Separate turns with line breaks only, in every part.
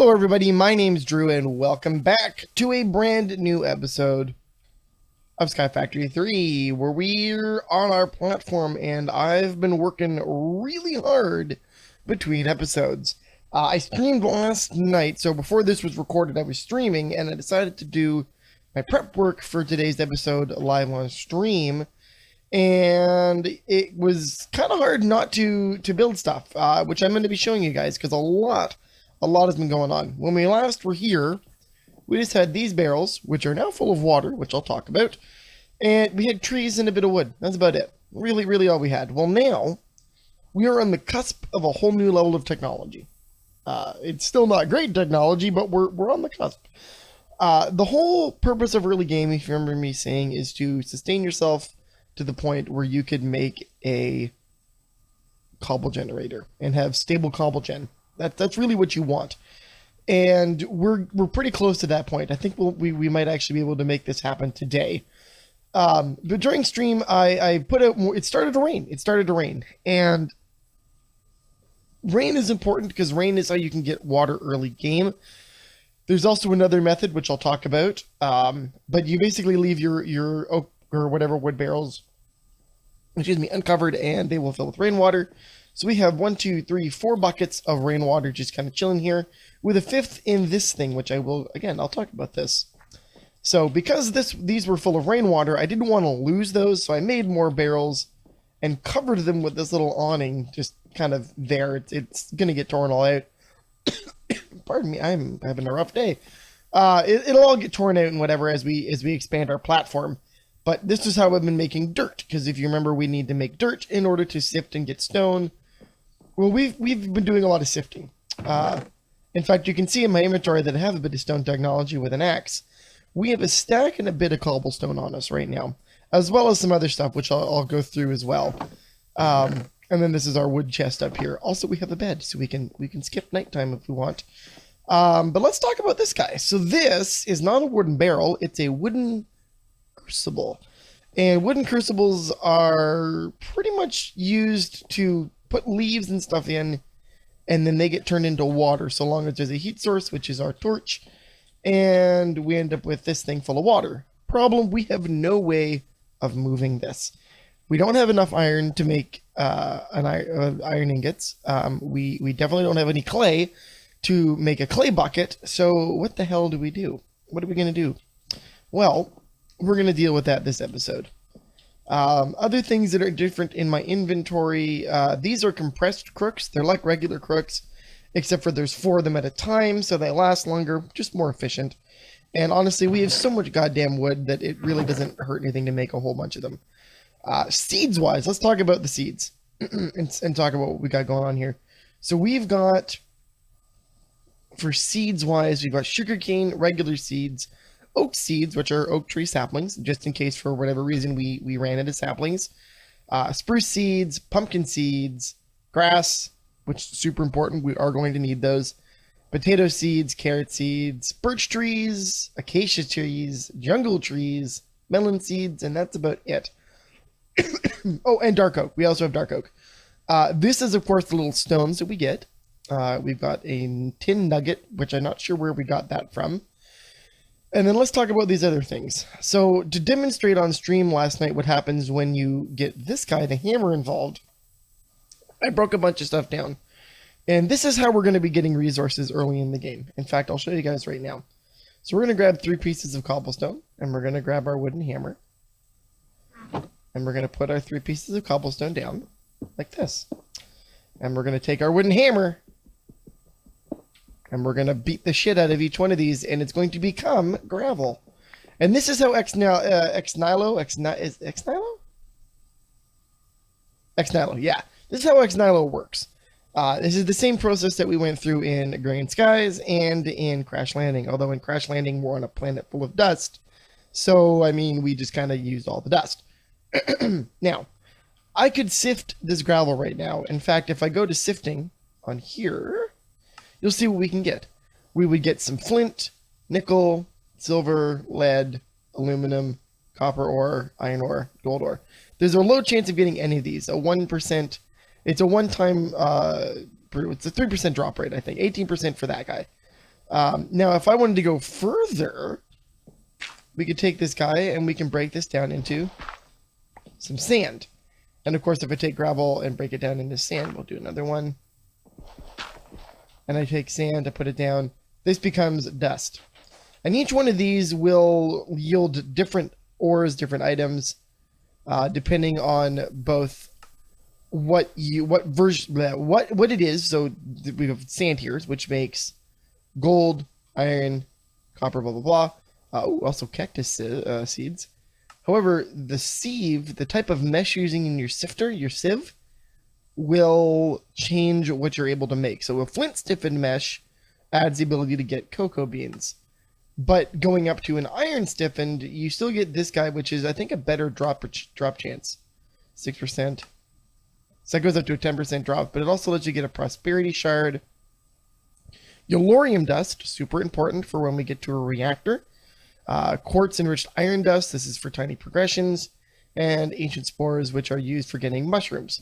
Hello everybody, my name's Drew and welcome back to a brand new episode of Sky Factory 3 where we're on our platform and I've been working really hard between episodes. I streamed last night, so before this was recorded I was streaming and I decided to do my prep work for today's episode live on stream, and it was kind of hard not to build stuff, which I'm going to be showing you guys because a lot has been going on. When we last were here, we just had these barrels, which are now full of water, which I'll talk about, and we had trees and a bit of wood. That's about it. Really all we had. Well, now we are on the cusp of a whole new level of technology. It's still not great technology, but we're on the cusp. The whole purpose of early game, if you remember me saying, is to sustain yourself to the point where you could make a cobble generator and have stable cobble gen. That's really what you want, and we're pretty close to that point. I think we might actually be able to make this happen today. But during stream, I put out more. It started to rain, and rain is important because rain is how you can get water early game. There's also another method which I'll talk about, but you basically leave your oak or whatever wood barrels, uncovered, and they will fill with rainwater. So we have 1, 2, 3, 4 buckets of rainwater just kind of chilling here, with a fifth in this thing, which I'll talk about this. So because these were full of rainwater, I didn't want to lose those, so I made more barrels and covered them with this little awning, just kind of there. It's going to get torn all out. Pardon me, I'm having a rough day. It'll all get torn out and whatever as we expand our platform. But this is how I've been making dirt, because if you remember, we need to make dirt in order to sift and get stone. Well, we've been doing a lot of sifting. In fact, you can see in my inventory that I have a bit of stone technology with an axe. We have a stack and a bit of cobblestone on us right now, as well as some other stuff, which I'll go through as well. And then this is our wood chest up here. Also, we have a bed, so we can skip nighttime if we want. But let's talk about this guy. So this is not a wooden barrel; it's a wooden crucible, and wooden crucibles are pretty much used to put leaves and stuff in, and then they get turned into water so long as there's a heat source, which is our torch, and we end up with this thing full of water. Problem, we have no way of moving this. We don't have enough iron to make iron ingots. We definitely don't have any clay to make a clay bucket, so what the hell do we do? What are we going to do? Well, we're going to deal with that this episode. Other things that are different in my inventory, these are compressed crooks. They're like regular crooks, except for there's 4 of them at a time, so they last longer, just more efficient. And honestly, we have so much goddamn wood that it really doesn't hurt anything to make a whole bunch of them. Seeds-wise, let's talk about the seeds and talk about what we got going on here. So we've got, for seeds-wise, we've got sugarcane, regular seeds, oak seeds, which are oak tree saplings, just in case for whatever reason we ran into saplings, spruce seeds, pumpkin seeds, grass, which is super important, we are going to need those, potato seeds, carrot seeds, birch trees, acacia trees, jungle trees, melon seeds, and that's about it. Oh, and dark oak. We also have dark oak. This is, of course, the little stones that we get. We've got a tin nugget, which I'm not sure where we got that from. And then let's talk about these other things. So to demonstrate on stream last night what happens when you get this guy, the hammer, involved, I broke a bunch of stuff down. And this is how we're going to be getting resources early in the game. In fact, I'll show you guys right now. So we're going to grab 3 pieces of cobblestone, and we're going to grab our wooden hammer. And we're going to put our 3 pieces of cobblestone down, like this. And we're going to take our wooden hammer, and we're going to beat the shit out of each one of these, and it's going to become gravel. And this is how Xnilo, yeah. This is how Xnilo works. This is the same process that we went through in Grey Skies and in Crash Landing. Although in Crash Landing, we're on a planet full of dust. So, I mean, we just kind of used all the dust. Now, I could sift this gravel right now. In fact, if I go to sifting on here, you'll see what we can get. We would get some flint, nickel, silver, lead, aluminum, copper ore, iron ore, gold ore. There's a low chance of getting any of these. A 1%, it's a one-time, it's a 3% drop rate, I think. 18% for that guy. Now, if I wanted to go further, we could take this guy and we can break this down into some sand. And of course, if I take gravel and break it down into sand, we'll do another one. And I take sand, I put it down. This becomes dust. And each one of these will yield different ores, different items, depending on both what it is. So we have sand here, which makes gold, iron, copper, blah, blah, blah. Also cactus seeds. However, the sieve, the type of mesh you're using in your sifter, your sieve, will change what you're able to make. So a flint stiffened mesh adds the ability to get cocoa beans. But going up to an iron stiffened, you still get this guy, which is, I think, a better drop chance. 6%. So that goes up to a 10% drop, but it also lets you get a prosperity shard. Yellorium dust, super important for when we get to a reactor. Quartz enriched iron dust, this is for tiny progressions. And ancient spores, which are used for getting mushrooms.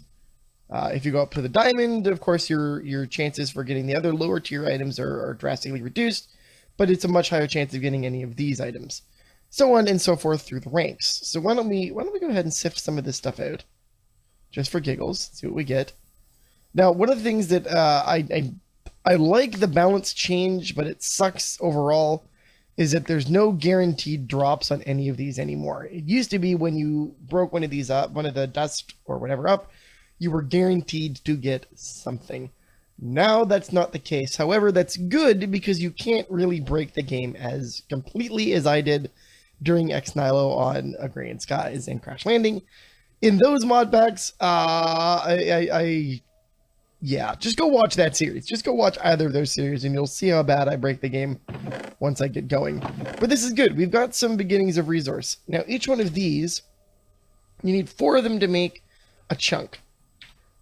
If you go up to the diamond, of course, your chances for getting the other lower tier items are drastically reduced, but it's a much higher chance of getting any of these items. So on and so forth through the ranks. So why don't we go ahead and sift some of this stuff out, just for giggles, see what we get. Now, one of the things that I like the balance change, but it sucks overall, is that there's no guaranteed drops on any of these anymore. It used to be when you broke one of these up, one of the dust or whatever up, you were guaranteed to get something. Now that's not the case. However, that's good because you can't really break the game as completely as I did during Ex Nihilo on Agrarian Skies and Crash Landing. In those mod packs, yeah, just go watch that series. Just go watch either of those series and you'll see how bad I break the game once I get going. But this is good. We've got some beginnings of resource. Now, each one of these, you need 4 of them to make a chunk.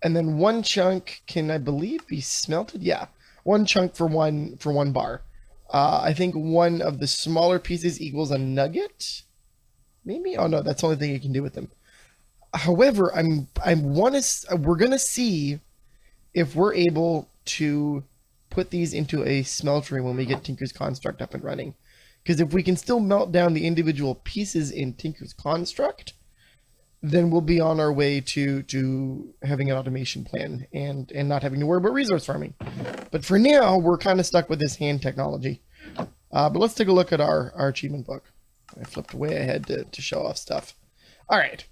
And then 1 chunk can, I believe, be smelted. Yeah, 1 chunk for one bar. I think one of the smaller pieces equals a nugget. Maybe? Oh no, that's the only thing you can do with them. However, we're gonna see if we're able to put these into a smeltery when we get Tinker's Construct up and running. Because if we can still melt down the individual pieces in Tinker's Construct, then we'll be on our way to having an automation plan and not having to worry about resource farming. But for now, we're kind of stuck with this hand technology. But let's take a look at our achievement book. I flipped way ahead to show off stuff. All right,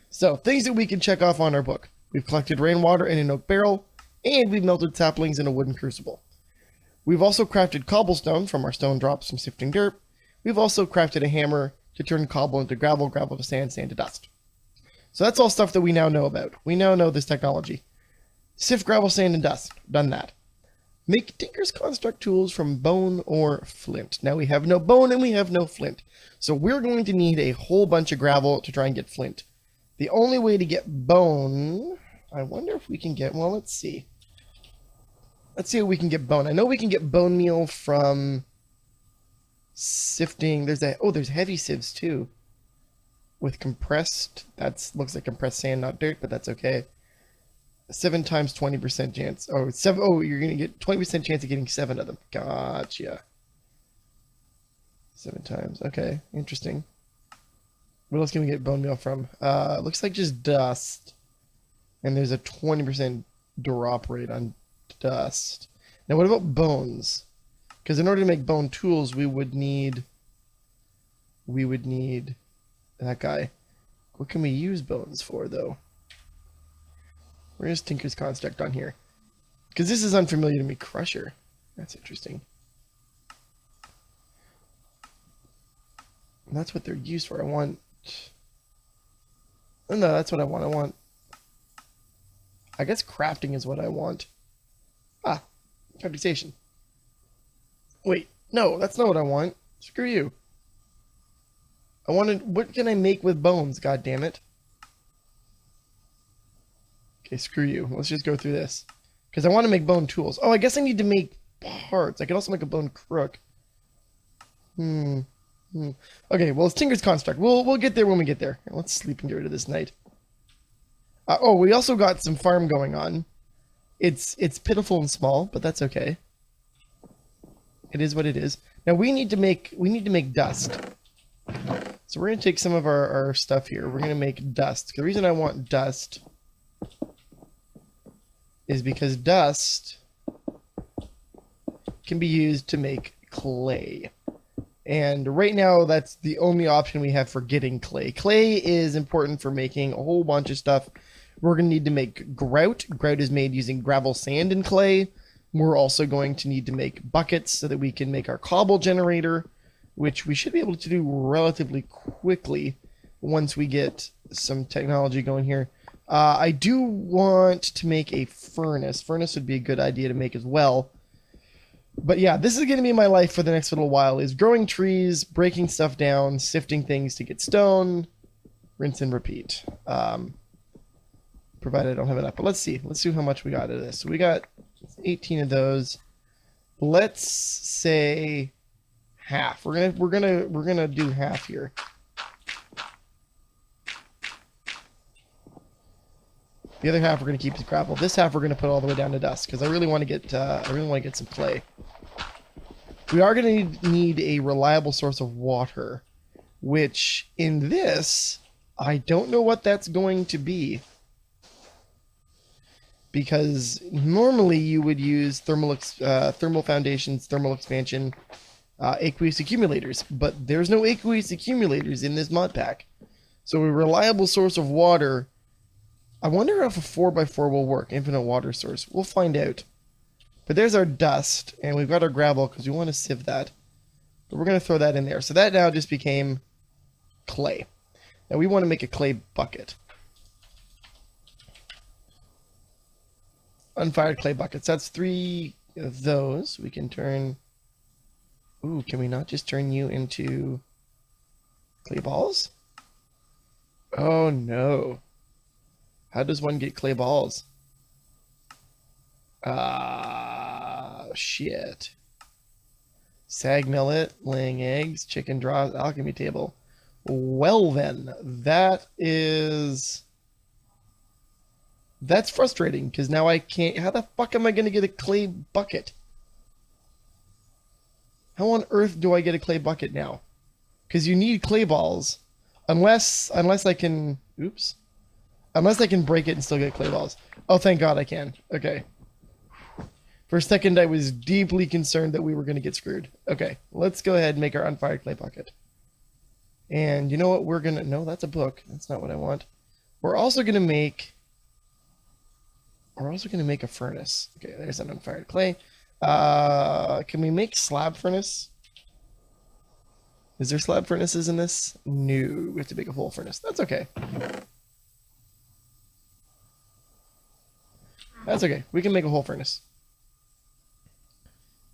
so things that we can check off on our book. We've collected rainwater in an oak barrel, and we've melted saplings in a wooden crucible. We've also crafted cobblestone from our stone drops from sifting dirt. We've also crafted a hammer to turn cobble into gravel, gravel to sand, sand to dust. So that's all stuff that we now know about. We now know this technology. Sift gravel, sand, and dust. Done that. Make Tinker's Construct tools from bone or flint. Now we have no bone and we have no flint. So we're going to need a whole bunch of gravel to try and get flint. The only way to get bone... I wonder if we can get... Well, let's see. Let's see if we can get bone. I know we can get bone meal from sifting. There's heavy sieves too. With compressed, looks like compressed sand, not dirt, but that's okay. 7 times 20% chance. You're going to get 20% chance of getting 7 of them. Gotcha. 7 times. Okay, interesting. What else can we get bone meal from? Looks like just dust. And there's a 20% drop rate on dust. Now, what about bones? Because in order to make bone tools, we would need that guy. What can we use bones for, though? Where's Tinker's Construct on here? Because this is unfamiliar to me. Crusher. That's interesting. And that's what they're used for. Oh, no, that's what I want. I guess crafting is what I want. Ah, crafting station. Wait, no, that's not what I want. Screw you. What can I make with bones, god damn it? Okay, screw you. Let's just go through this. Because I want to make bone tools. Oh, I guess I need to make parts. I can also make a bone crook. Okay, well, it's Tinker's Construct. We'll get there when we get there. Let's sleep and get rid of this night. We also got some farm going on. It's pitiful and small, but that's okay. It is what it is. Now we need to make dust. So we're gonna take some of our stuff here. We're gonna make dust. The reason I want dust is because dust can be used to make clay. And right now, that's the only option we have for getting clay. Clay is important for making a whole bunch of stuff. We're going to need to make grout. Grout is made using gravel, sand, and clay. We're also going to need to make buckets so that we can make our cobble generator, which we should be able to do relatively quickly once we get some technology going here. I do want to make a furnace. Furnace would be a good idea to make as well. But yeah, this is going to be my life for the next little while, is growing trees, breaking stuff down, sifting things to get stone, rinse and repeat. Provided I don't have enough. But let's see how much we got out of this. So we got 18 of those. Let's say half. We're gonna do half here. The other half we're gonna keep as gravel. This half we're gonna put all the way down to dust because I really want to get some clay. We are gonna need a reliable source of water, which in this I don't know what that's going to be, because normally you would use thermal foundations, thermal expansion, aqueous accumulators, but there's no aqueous accumulators in this mod pack. So a reliable source of water. I wonder if a 4x4 will work, infinite water source. We'll find out. But there's our dust, and we've got our gravel because we want to sieve that. But we're going to throw that in there. So that now just became clay. Now we want to make a clay bucket. Unfired clay buckets. That's 3 of those. We can turn... Ooh, can we not just turn you into clay balls? Oh no. How does one get clay balls? Shit. Sag millet, laying eggs, chicken draws, alchemy table. Well then, that's frustrating, because now I can't... How the fuck am I going to get a clay bucket? How on earth do I get a clay bucket now? Because you need clay balls. Unless I can... Oops. Unless I can break it and still get clay balls. Oh, thank God I can. Okay. For a second, I was deeply concerned that we were going to get screwed. Okay, let's go ahead and make our unfired clay bucket. And you know what? We're going to... No, that's a book. That's not what I want. We're also going to make... a furnace. Okay, there's an unfired clay. Can we make slab furnace? Is there slab furnaces in this? No, we have to make a whole furnace. That's okay. That's okay. We can make a whole furnace.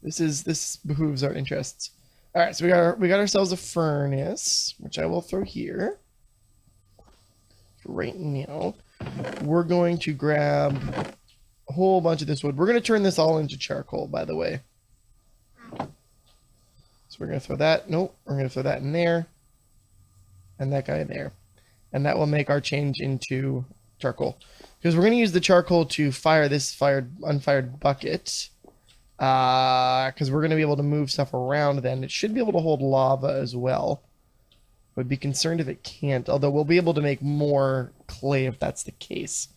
This behooves our interests. All right, so we got ourselves a furnace, which I will throw here. Right now, we're going to grab a whole bunch of this wood. We're going to turn this all into charcoal, by the way. So we're going to throw that. Nope, we're going to throw that in there, and that guy there, and that will make our change into charcoal. Because we're going to use the charcoal to fire this unfired bucket. Because we're going to be able to move stuff around then. It should be able to hold lava as well. Would be concerned if it can't. Although we'll be able to make more clay if that's the case.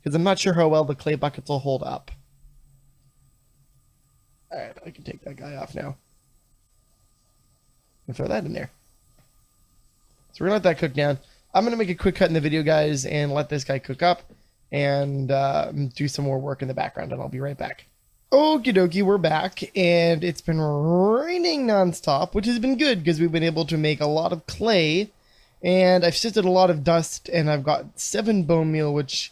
Because I'm not sure how well the clay buckets will hold up. Alright, I can take that guy off now. And throw that in there. So we're going to let that cook down. I'm going to make a quick cut in the video, guys, and let this guy cook up. And do some more work in the background, and I'll be right back. Okie dokie, we're back, and it's been raining nonstop, which has been good because we've been able to make a lot of clay, and I've sifted a lot of dust, and I've got 7 bone meal, which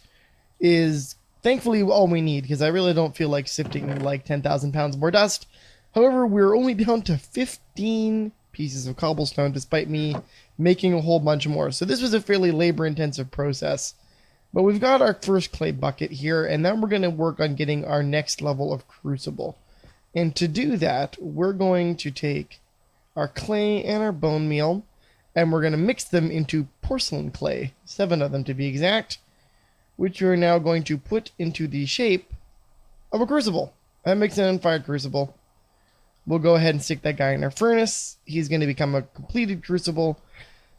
is thankfully all we need because I really don't feel like sifting like 10,000 pounds more dust. However, we're only down to 15 pieces of cobblestone despite me making a whole bunch more. So this was a fairly labor-intensive process. But we've got our first clay bucket here, and then we're going to work on getting our next level of crucible. And to do that, we're going to take our clay and our bone meal, and we're going to mix them into porcelain clay, 7 of them to be exact, which we're now going to put into the shape of a crucible. That makes an unfired crucible. We'll go ahead and stick that guy in our furnace. He's going to become a completed crucible.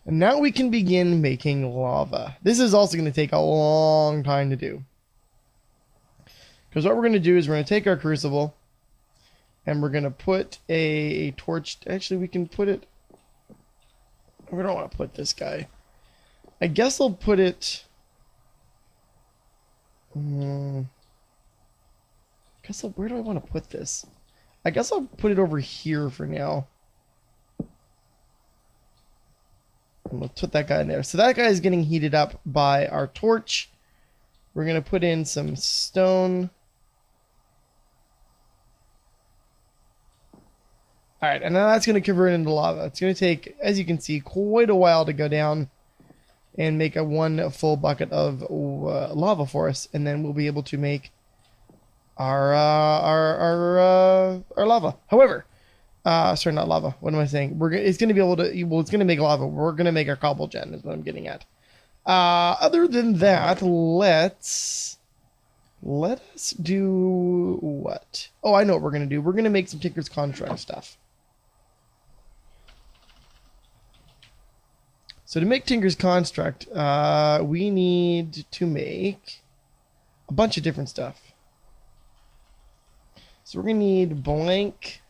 And now we can begin making lava. This is also going to take a long time to do. Because what we're going to do is we're going to take our crucible and we're going to put a torch. Actually, we can put it. We don't want to put this guy. I guess I'll put it. Where do I want to put this? I guess I'll put it over here for now. And we'll put that guy in there. So that guy is getting heated up by our torch. We're going to put in some stone. Alright, and now that's going to convert into lava. It's going to take, as you can see, quite a while to go down and make a one full bucket of lava for us. And then we'll be able to make our lava. However, sorry, not lava. What am I saying? It's going to be able to, well, it's going to make lava. We're going to make our cobble gen is what I'm getting at. Other than that, let us do what? Oh, I know what we're going to do. We're going to make some Tinker's Construct stuff. So to make Tinker's Construct, we need to make a bunch of different stuff. So we're going to need blank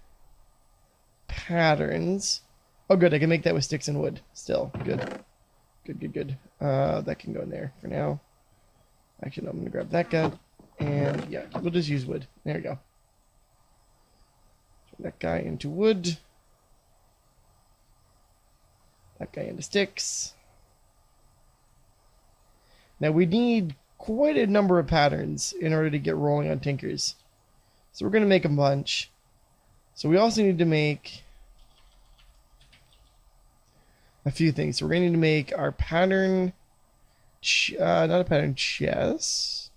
patterns. Oh, good. I can make that with sticks and wood still. Good. Good. That can go in there for now. Actually, no, I'm going to grab that guy. And yeah, we'll just use wood. There we go. Turn that guy into wood. That guy into sticks. Now we need quite a number of patterns in order to get rolling on Tinkers. So we're going to make a bunch. So we also need to make a few things. So we're going to need to make our pattern, not a pattern chest.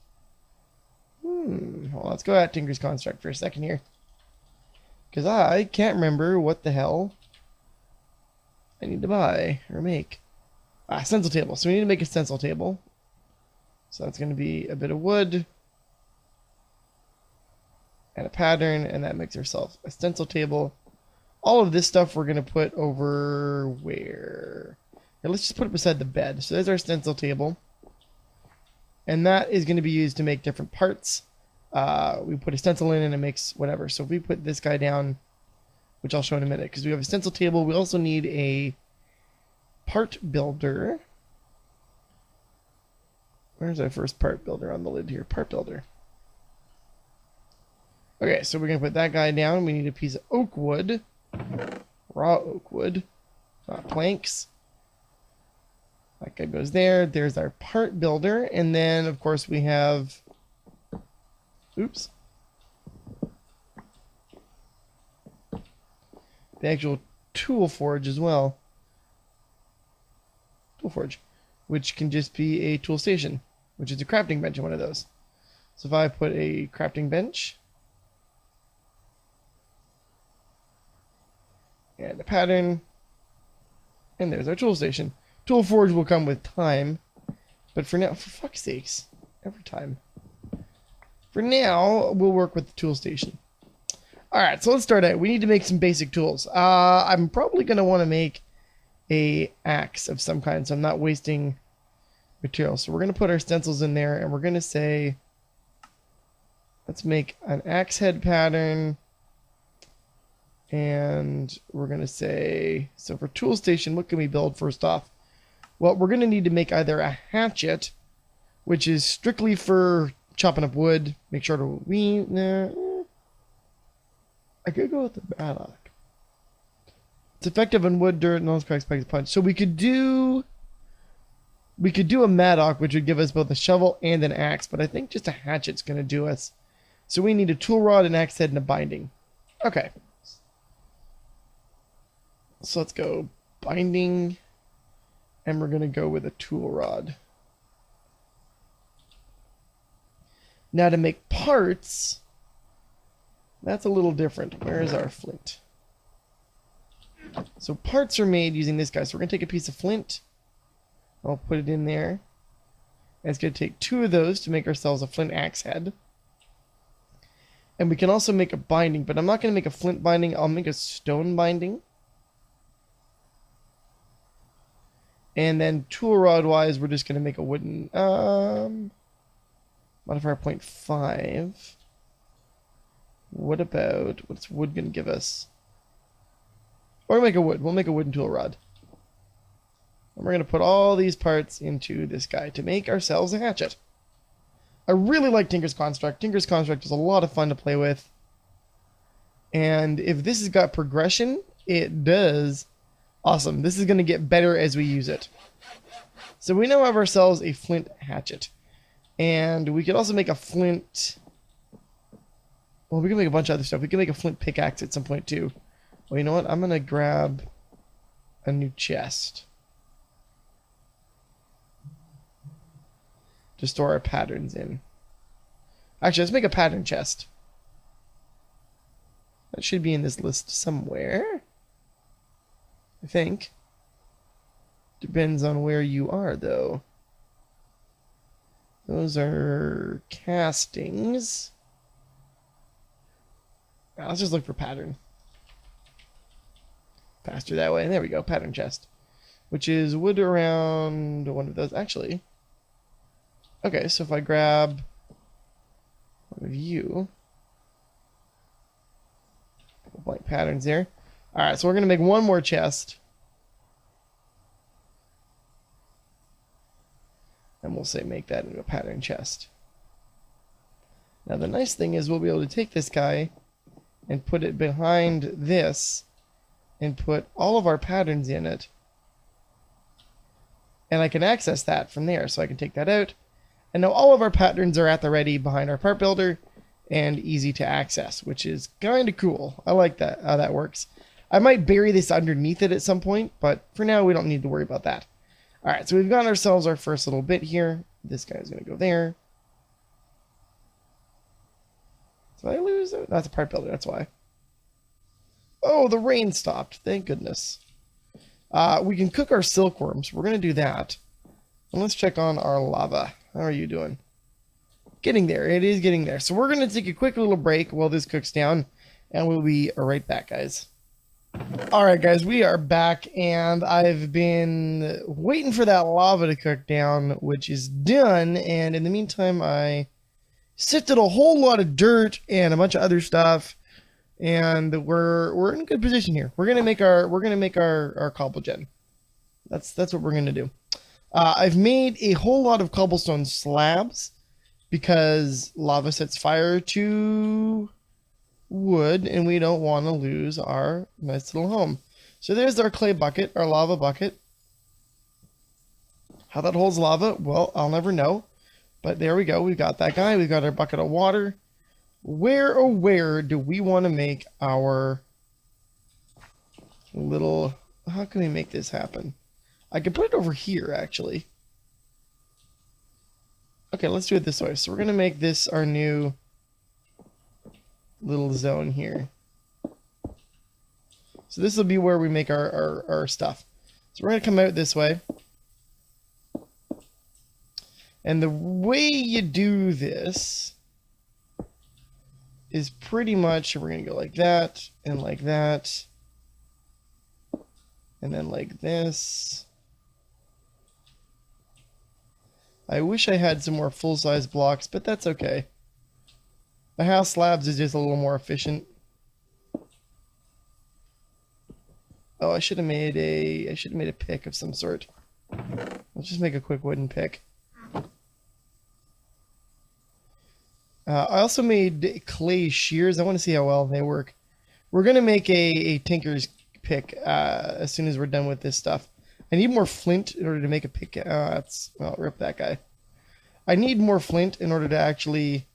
Well, let's go at Tinker's Construct for a second here. Because I can't remember what the hell I need to buy or make. Stencil table. So we need to make a stencil table. So that's going to be a bit of wood and a pattern, and that makes ourselves a stencil table. All of this stuff we're going to put over where? Here, let's just put it beside the bed. So there's our stencil table. And that is going to be used to make different parts. We put a stencil in and it makes whatever. So if we put this guy down, which I'll show in a minute, because we have a stencil table, we also need a part builder. Where's our first part builder on the lid here? Part builder. Okay, so we're going to put that guy down. We need a piece of oak wood. Raw oak wood. Planks. That guy goes there. There's our part builder. And then, of course, we have... Oops. The actual tool forge as well. Tool forge. Which can just be a tool station. Which is a crafting bench in one of those. So if I put a crafting bench... and a pattern, and there's our tool station. Tool forge will come with time, but for now, for fuck's sakes, every time. For now, we'll work with the tool station. Alright, so let's start out. We need to make some basic tools. I'm probably going to want to make a axe of some kind, so I'm not wasting material. So we're going to put our stencils in there, and we're going to say, let's make an axe head pattern. And we're going to say, so for tool station, what can we build first off? Well, we're going to need to make either a hatchet, which is strictly for chopping up wood. Make sure to I could go with the Mattock. It's effective on wood, dirt, and all expected punch. So we could do a Mattock, which would give us both a shovel and an axe, but I think just a hatchet's going to do us. So we need a tool rod, an axe head, and a binding. Okay. So let's go binding, and we're going to go with a tool rod. Now to make parts, that's a little different. Where is our flint? So parts are made using this guy. So we're going to take a piece of flint. I'll put it in there. And it's going to take 2 of those to make ourselves a flint axe head. And we can also make a binding, but I'm not going to make a flint binding. I'll make a stone binding. And then tool rod wise, we're just going to make a wooden modifier 0.5. What's wood going to give us? Or make a wood. We'll make a wooden tool rod. And we're going to put all these parts into this guy to make ourselves a hatchet. I really like Tinker's Construct. Tinker's Construct is a lot of fun to play with. And if this has got progression, it does. Awesome. This is going to get better as we use it. So we now have ourselves a flint hatchet. And we could also make a flint... Well, we can make a bunch of other stuff. We can make a flint pickaxe at some point too. Well, you know what? I'm going to grab a new chest to store our patterns in. Actually, let's make a pattern chest. That should be in this list somewhere, I think. Depends on where you are, though. Those are castings. Let's just look for pattern. Faster that way. There we go, pattern chest. Which is wood around one of those. Actually, okay, so if I grab one of you, blank patterns there. Alright, so we're going to make one more chest. And we'll say make that into a pattern chest. Now the nice thing is we'll be able to take this guy and put it behind this and put all of our patterns in it. And I can access that from there. So I can take that out. And now all of our patterns are at the ready behind our part builder and easy to access, which is kind of cool. I like that, how that works. I might bury this underneath it at some point, but for now we don't need to worry about that. Alright, so we've got ourselves our first little bit here. This guy's going to go there. Did I lose it? That's a part builder, that's why. Oh, the rain stopped. Thank goodness. We can cook our silkworms. We're going to do that. And let's check on our lava. How are you doing? Getting there. It is getting there. So we're going to take a quick little break while this cooks down. And we'll be right back, guys. Alright, guys. We are back. And I've been waiting for that lava to cook down, which is done. And in the meantime, I sifted a whole lot of dirt and a bunch of other stuff. And we're in a good position here. We're gonna make our cobble gen. That's what we're gonna do. I've made a whole lot of cobblestone slabs because lava sets fire to wood, and we don't want to lose our nice little home. So there's our clay bucket, our lava bucket. How that holds lava, well, I'll never know. But there we go. We've got that guy. We've got our bucket of water. Where do we want to make our little... How can we make this happen? I could put it over here, actually. Okay, let's do it this way. So we're going to make this our new little zone here. So this will be where we make our stuff. So we're going to come out this way. And the way you do this is pretty much, we're going to go like that, and then like this. I wish I had some more full-size blocks, but that's okay. The house slabs is just a little more efficient. Oh, I should have made a pick of some sort. Let's just make a quick wooden pick. I also made clay shears. I want to see how well they work. We're going to make a tinker's pick as soon as we're done with this stuff. I need more flint in order to make a pick. Well, rip that guy. I need more flint in order to actually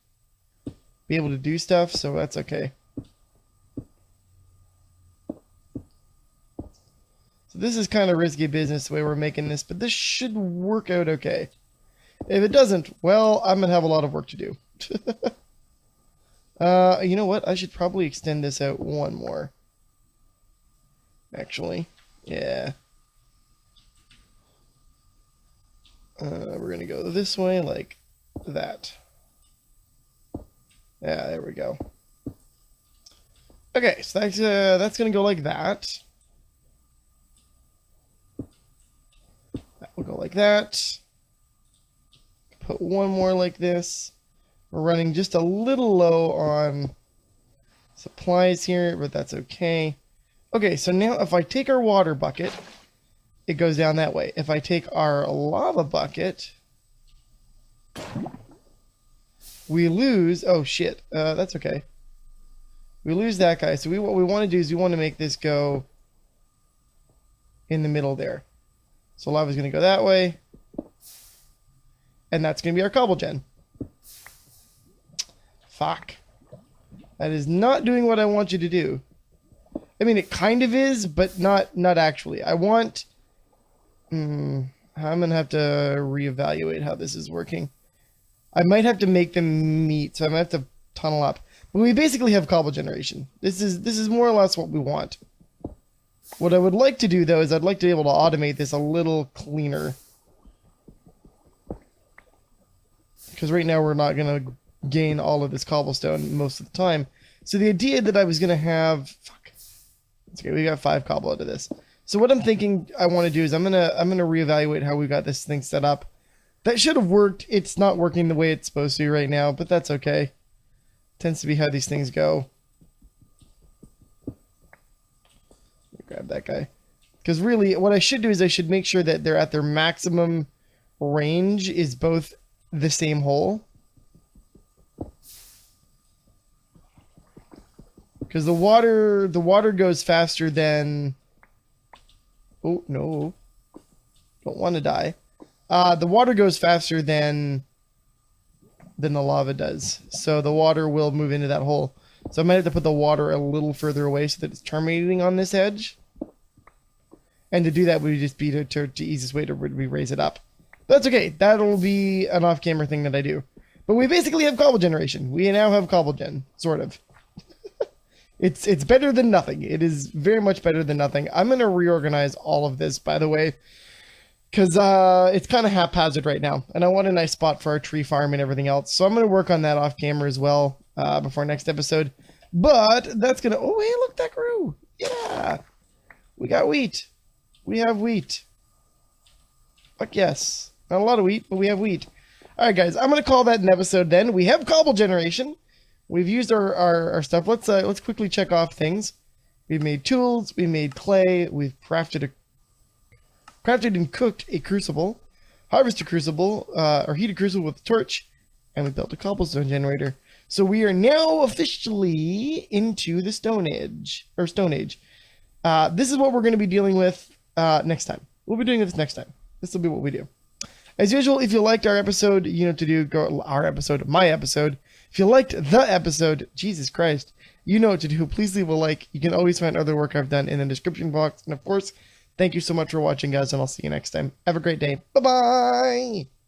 be able to do stuff, so that's okay. So this is kind of risky business the way we're making this, but this should work out okay. If it doesn't, well, I'm going to have a lot of work to do. You know what? I should probably extend this out one more. Actually, yeah. We're going to go this way like that. Yeah, there we go. Okay, so that's gonna go like that. That will go like that. Put one more like this. We're running just a little low on supplies here, but that's okay. Okay, so now if I take our water bucket, it goes down that way. If I take our lava bucket, we lose... Oh, shit. That's okay. We lose that guy. So what we want to do is we want to make this go in the middle there. So lava's going to go that way. And that's going to be our cobble gen. Fuck. That is not doing what I want you to do. I mean, it kind of is, but not actually. I want... I'm going to have to reevaluate how this is working. I might have to make them meet, so I might have to tunnel up. But we basically have cobble generation. This is more or less what we want. What I would like to do, though, is I'd like to be able to automate this a little cleaner. Because right now we're not going to gain all of this cobblestone most of the time. So the idea that I was going to have... Fuck. It's okay, we got 5 cobble out of this. So what I'm thinking I want to do is I'm gonna reevaluate how we got this thing set up. That should have worked. It's not working the way it's supposed to right now, but that's okay. Tends to be how these things go. Grab that guy. Because really, what I should do is I should make sure that they're at their maximum range is both the same hole. Because the water goes faster than... Oh, no. Don't want to die. The water goes faster than the lava does. So the water will move into that hole. So I might have to put the water a little further away so that it's terminating on this edge. And to do that would just be the easiest way to raise it up. But that's okay. That'll be an off-camera thing that I do. But we basically have cobble generation. We now have cobble gen, sort of. It's better than nothing. It is very much better than nothing. I'm going to reorganize all of this, by the way, because it's kind of haphazard right now. And I want a nice spot for our tree farm and everything else. So I'm going to work on that off camera as well before next episode. But that's going to... Oh, hey, look, that grew. Yeah. We got wheat. We have wheat. Fuck yes. Not a lot of wheat, but we have wheat. All right, guys. I'm going to call that an episode then. We have cobble generation. We've used our stuff. Let's quickly check off things. We've made tools. We made clay. We've crafted and cooked a crucible, harvested crucible, or heated crucible with a torch, and we built a cobblestone generator. So we are now officially into the Stone Age. This is what we're going to be dealing with next time. We'll be doing this next time. This will be what we do. As usual, if you liked our episode, you know what to do. Go my episode. If you liked the episode, Jesus Christ, you know what to do. Please leave a like. You can always find other work I've done in the description box. And of course, thank you so much for watching, guys, and I'll see you next time. Have a great day. Bye-bye.